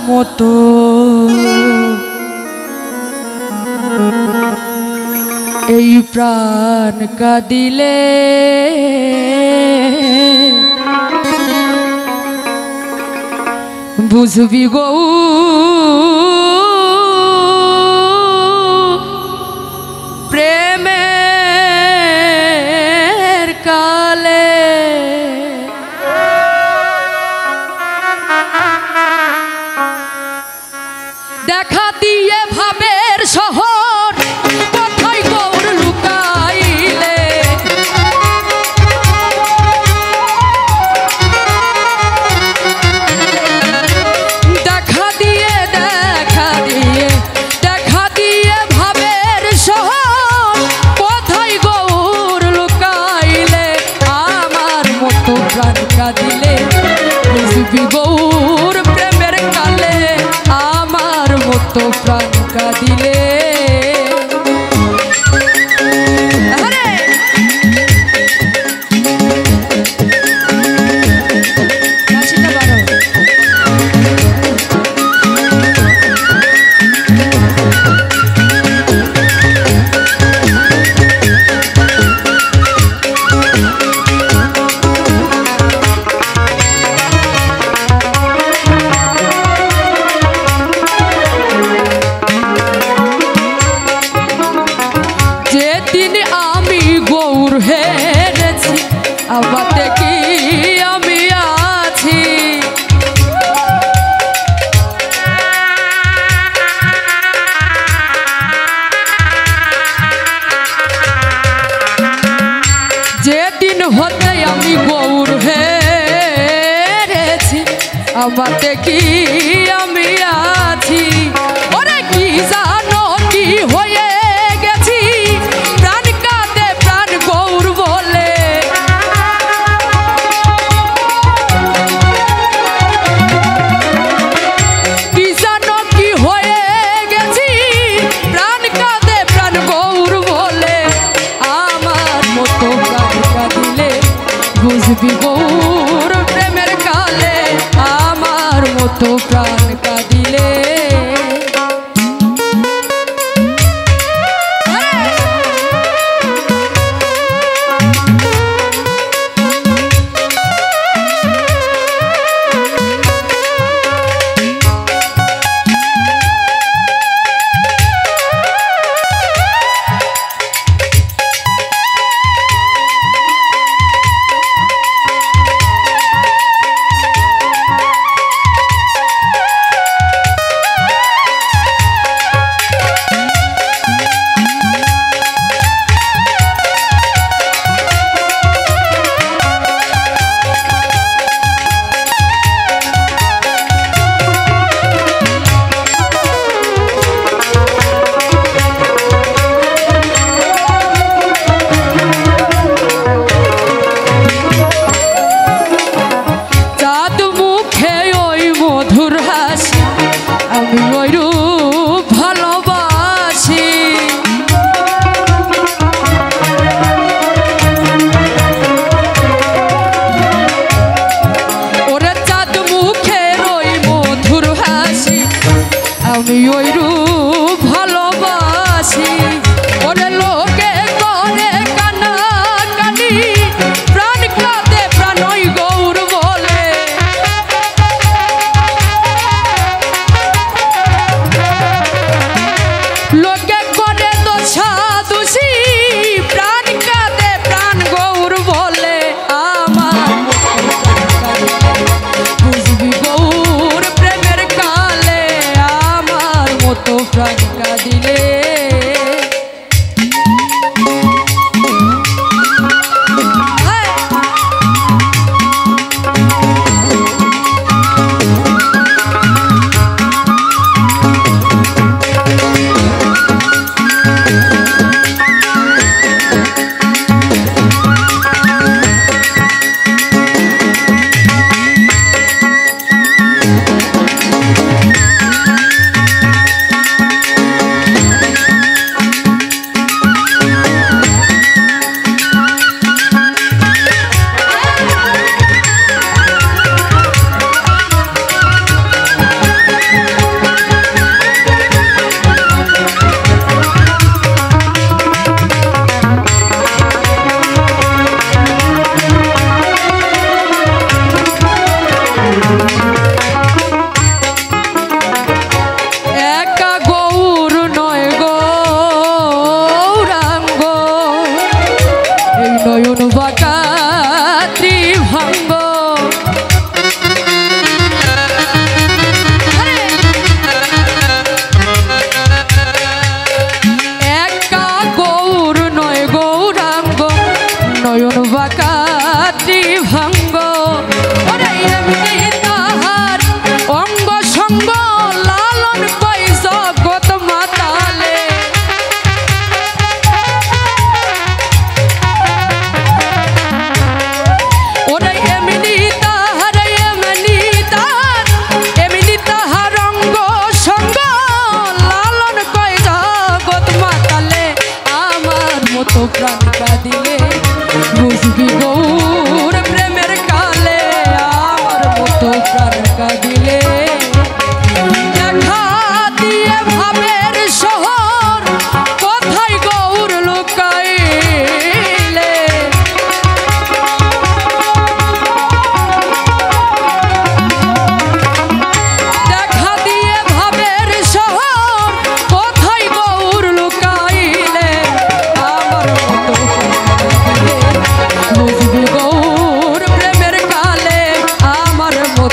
মতো এই প্রাণ কাঁদিলে বুঝবি গো প্রেমের কালে দেখা দিয়ে ভাবের শহর কোথায় গৌর লুকাইলে দেখা দিয়ে ভাবের শহর কোথায় গৌর লুকাইলে আমার মতো প্রাণ কাঁদিলে বুঝবি গৌর প্রেমের কালে আমার মতো প্রাণ কাঁদিলে হেরেছি আমাতে কি আমি আছি যেদিন হতে আমি গৌর হেরেছি আমাতে কি আমি আছি ওরে কি জানো কি হয়ে গেছি প্রাণ কাঁদে প্রাণ গৌর বলে কি জানো কি হয়ে গেছি প্রাণ কাঁদে প্রাণ গৌর বলে আমার মতো প্রাণ কাঁদিলে বুঝবি গৌর প্রেমের কালে আমার মতো প্রাণ কাঁদিলে আমি ওইরূপ ভালোবাসি ওরে চাঁদ মুখের ওই মধুর হাসি আমি ওইরূপ ভালোবাসি ওরে লোকে করে কানা কানি প্রাণ কাঁদে প্রাণ ওই গৌর বলে লোকে করে দোষা দোষী প্রাণ কাঁদে প্রাণ গৌর বলে আমার বুঝবি গৌর প্রেমের কালে আমার মতো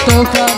তোফান